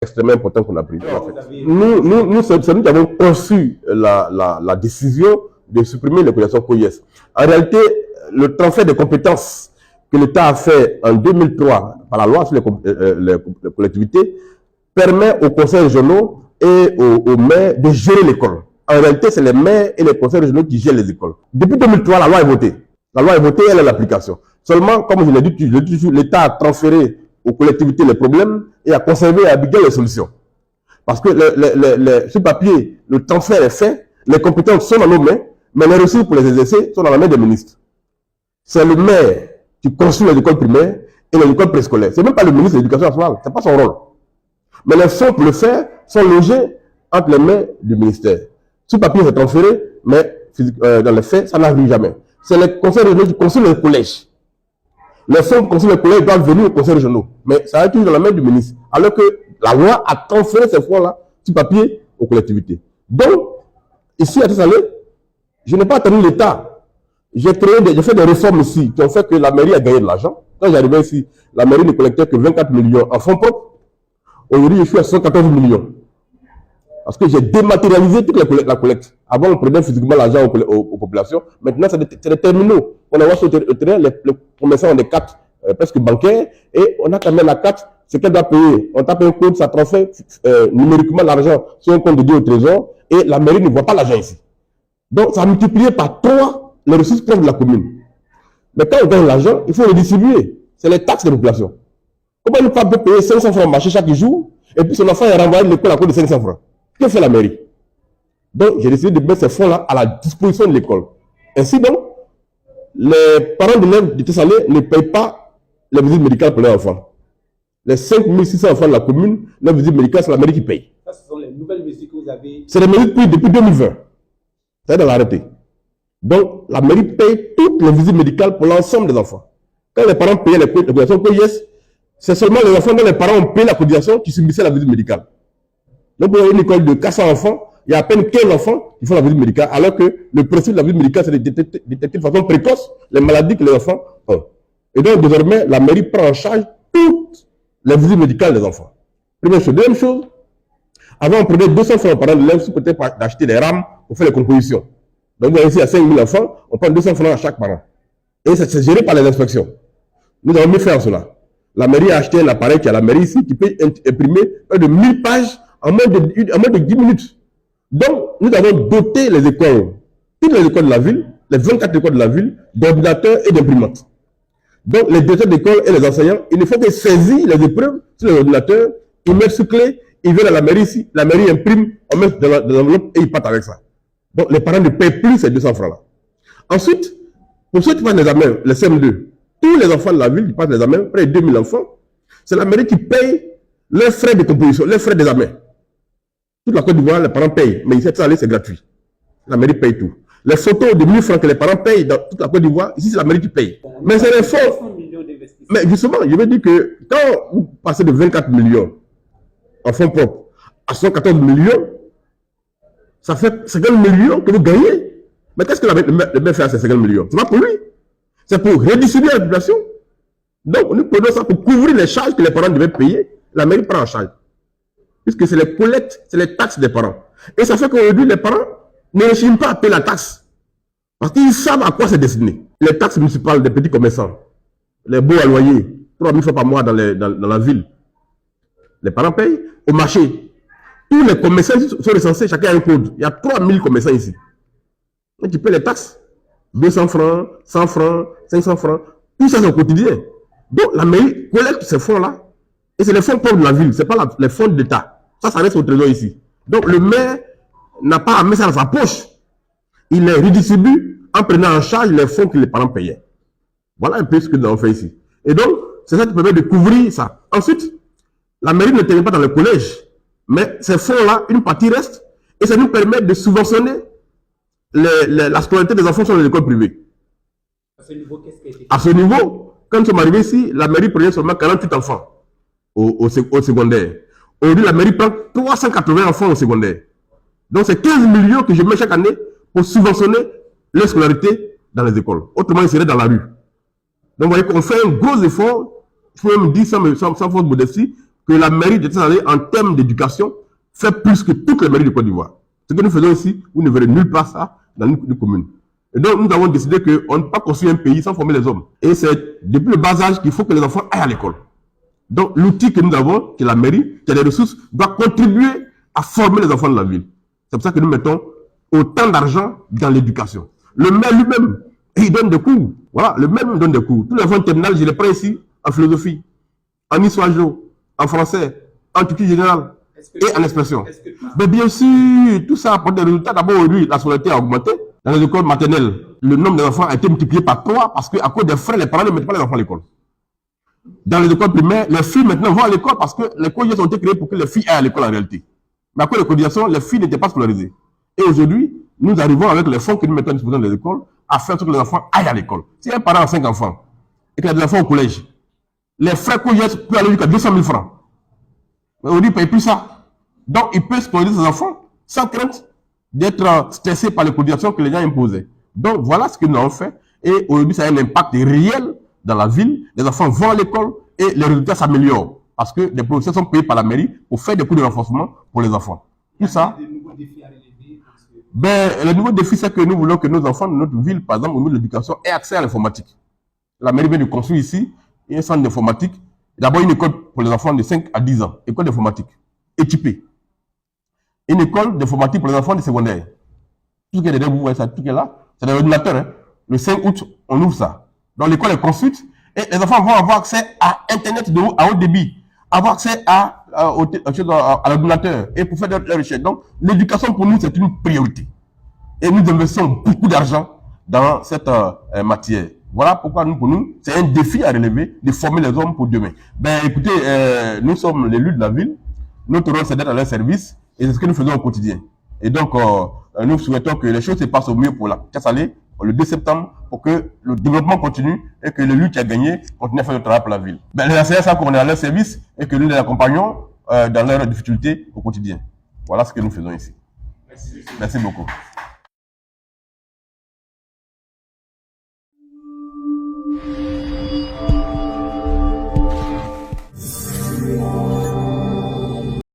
extrêmement important qu'on a pris. En fait. Nous, c'est nous qui avons conçu la décision de supprimer les cotisations COIES. En réalité, le transfert de compétences que l'État a fait en 2003 par la loi sur les collectivités permet aux conseils régionaux et aux maires de gérer l'école. En réalité, c'est les maires et les conseils régionaux qui gèrent les écoles. Depuis 2003, la loi est votée. La loi est votée, elle est l'application. Seulement, comme je l'ai dit, l'État a transféré aux collectivités les problèmes et a conservé à Abidjan les solutions. Parce que sur papier, le transfert est fait, les compétences sont dans nos mains, mais les ressources pour les exercer sont dans la main des ministres. C'est le maire qui construit les écoles primaires et les écoles préscolaires. Ce n'est même pas le ministre de l'Éducation nationale, ce n'est pas son rôle. Mais les fonds pour le faire sont logés entre les mains du ministère. Sur papier, c'est transféré, mais dans les faits, ça n'arrive jamais. C'est les conseils régionaux qui construisent les collèges. Les fonds pour construire les collèges doivent venir aux conseils régionaux. Mais ça arrive toujours dans la main du ministre. Alors que la loi a transféré ces fonds-là sur papier aux collectivités. Donc, ici à Tessalé, je n'ai pas attendu l'État. J'ai fait des réformes ici qui ont fait que la mairie a gagné de l'argent. Quand j'arrivais ici, la mairie ne collectait que 24 millions en fonds propres. Aujourd'hui, je suis à 114 millions. Parce que j'ai dématérialisé toute la collecte. Avant, on prenait physiquement l'argent aux populations. Maintenant, c'est des terminaux. On a sur le terrain, les commerçants ont des cartes presque bancaires. Et on a quand même la carte, c'est qu'elle doit payer. On tape un code, ça transfère numériquement l'argent sur un compte dédié au trésor. Et la mairie ne voit pas l'argent ici. Donc, ça a multiplié par 3 les ressources propres de la commune. Mais quand on gagne l'argent, il faut le distribuer. C'est les taxes des populations. Comment une femme peut payer 500 francs au marché chaque jour et puis son enfant est renvoyé de l'école à cause de 500 francs? Que fait la mairie? Donc, j'ai décidé de mettre ces fonds-là à la disposition de l'école. Ainsi donc, les parents d'élèves de Tessalé ne payent pas les visites médicales pour leurs enfants. Les 5600 enfants de la commune, les visites médicales, c'est la mairie qui paye. Ça, ce sont les nouvelles mesures que vous avez... C'est les mesures prises depuis 2020. C'est dans l'arrêté. Donc, la mairie paye toutes les visites médicales pour l'ensemble des enfants. Quand les parents payaient les cotisations COIES, c'est seulement les enfants dont les parents ont payé la cotisation qui subissaient la visite médicale. Donc, pour une école de 400 enfants, il y a à peine 15 enfants qui font la visite médicale, alors que le principe de la visite médicale, c'est de détecter de façon précoce les maladies que les enfants ont. Et donc, désormais, la mairie prend en charge toutes les visites médicales des enfants. Première chose. Deuxième chose, avant, on prenait 200 francs par an de l'élève, peut-être d'acheter des rames pour faire les compositions. Donc, vous voyez ici, il y a 5000 enfants, on prend 200 francs à chaque parent. Et c'est géré par les inspections. Nous avons mis fin à cela. La mairie a acheté un appareil qui est à la mairie ici, qui peut imprimer près de 1000 pages en moins de 10 minutes. Donc, nous avons doté les écoles, toutes les écoles de la ville, les 24 écoles de la ville, d'ordinateurs et d'imprimantes. Donc, les directeurs d'école et les enseignants, il ne faut que saisir les épreuves sur les ordinateurs, ils mettent sur clé, ils viennent à la mairie ici, la mairie imprime, on met dans l'enveloppe et ils partent avec ça. Donc, les parents ne payent plus ces 200 francs-là. Ensuite, pour ceux qui passent l'examen, les CM2, tous les enfants de la ville qui passent l'examen, près de 2000 enfants, c'est la mairie qui paye leurs frais de composition, leurs frais d'examen. Toute la Côte d'Ivoire, les parents payent, mais ici, c'est gratuit. La mairie paye tout. Les photos de 1000 francs que les parents payent dans toute la Côte d'Ivoire, ici, c'est la mairie qui paye. Mais c'est les fonds. Mais justement, je veux dire que quand vous passez de 24 millions en fonds propres à 114 millions, ça fait 50 millions que vous gagnez. Mais qu'est-ce que le maire fait à ces 50 millions? C'est pas pour lui. C'est pour redistribuer la population. Donc, nous prenons ça pour couvrir les charges que les parents devaient payer. La mairie prend en charge. Puisque c'est les collectes, c'est les taxes des parents. Et ça fait qu'aujourd'hui, les parents ne réussissent pas à payer la taxe. Parce qu'ils savent à quoi c'est destiné. Les taxes municipales des petits commerçants, les baux à loyer, 3000 fois par mois dans la ville. Les parents payent au marché. Tous les commerçants sont recensés, chacun a un code. Il y a 3000 commerçants ici. Donc, ils paient les taxes. 200 francs, 100 francs, 500 francs. Tout ça, c'est au quotidien. Donc, la mairie collecte ces fonds-là. Et c'est les fonds propres de la ville. Ce n'est pas les fonds de l'État. Ça reste au trésor ici. Donc, le maire n'a pas à mettre ça dans sa poche. Il les redistribue en prenant en charge les fonds que les parents payaient. Voilà un peu ce que nous avons fait ici. Et donc, c'est ça qui permet de couvrir ça. Ensuite, la mairie ne termine pas dans le collège. Mais ces fonds-là, une partie reste. Et ça nous permet de subventionner la scolarité des enfants sur les écoles privées. À ce niveau, qu'est-ce qui a été fait? À ce niveau, quand nous sommes arrivés ici, la mairie prenait seulement 48 enfants au secondaire. Aujourd'hui, la mairie prend 380 enfants au secondaire. Donc, c'est 15 millions que je mets chaque année pour subventionner leur scolarité dans les écoles. Autrement, ils seraient dans la rue. Donc, vous voyez qu'on fait un gros effort, je peux même dire sans fausse modestie, que la mairie de Tessané, en termes d'éducation, fait plus que toutes les mairies de Côte d'Ivoire. Ce que nous faisons ici, vous ne verrez nulle part ça dans nos communes. Et donc, nous avons décidé qu'on ne peut pas construire un pays sans former les hommes. Et c'est depuis le bas âge qu'il faut que les enfants aillent à l'école. Donc, l'outil que nous avons, qui est la mairie, qui a des ressources, doit contribuer à former les enfants de la ville. C'est pour ça que nous mettons autant d'argent dans l'éducation. Le maire lui-même, il donne des cours. Voilà, le maire donne des cours. Tous les enfants de terminale, je les prends ici en philosophie, en histoire géo, en français, en culture générale et en expression. Mais bien sûr, tout ça apporte des résultats. D'abord, aujourd'hui, la scolarité a augmenté. Dans les écoles maternelles, le nombre d'enfants a été multiplié par 3 parce qu'à cause des frais, les parents ne mettent pas les enfants à l'école. Dans les écoles primaires, les filles maintenant vont à l'école parce que les collèges ont été créés pour que les filles aillent à l'école en réalité. Mais à cause des cotisations, les filles n'étaient pas scolarisées. Et aujourd'hui, nous arrivons avec les fonds que nous mettons à disposition des écoles à faire en sorte que les enfants aillent à l'école. Si un parent a 5 enfants et qu'il y a des enfants au collège, les frais collèges peuvent aller jusqu'à 200 000 francs. Mais aujourd'hui, il ne paye plus ça. Donc, il peut scolariser ses enfants sans crainte d'être stressé par les cotisations que les gens imposaient. Donc, voilà ce que nous avons fait. Et aujourd'hui, ça a un impact réel dans la ville. Les enfants vont à l'école et les résultats s'améliorent. Parce que les professeurs sont payés par la mairie pour faire des cours de renforcement pour les enfants. Tout ça. Le nouveau défi, c'est que nous voulons que nos enfants de notre ville, par exemple, au niveau de l'éducation, aient accès à l'informatique. La mairie vient de construire ici un centre d'informatique. D'abord, une école pour les enfants de 5 à 10 ans. École d'informatique. Équipée. Une école d'informatique pour les enfants de secondaire. Tout ce qui est derrière vous, voyez ça, tout ce qui est là, c'est des ordinateurs. Hein. Le 5 août, on ouvre ça. Donc l'école est construite et les enfants vont avoir accès à Internet à haut débit, avoir accès à l'ordinateur et pour faire leur recherche. Donc l'éducation pour nous, c'est une priorité. Et nous investissons beaucoup d'argent dans cette matière. Voilà pourquoi pour nous, c'est un défi à relever de former les hommes pour demain. Écoutez, nous sommes l'élu de la ville. Notre rôle, c'est d'être à leur service. Et c'est ce que nous faisons au quotidien. Et donc, nous souhaitons que les choses se passent au mieux pour la Tessané le 2 septembre pour que le développement continue et que l'élu qui a gagné continue à faire le travail pour la ville. Les enseignants savent qu'on est à leur service et que nous les accompagnons dans leurs difficultés au quotidien. Voilà ce que nous faisons ici. Merci beaucoup.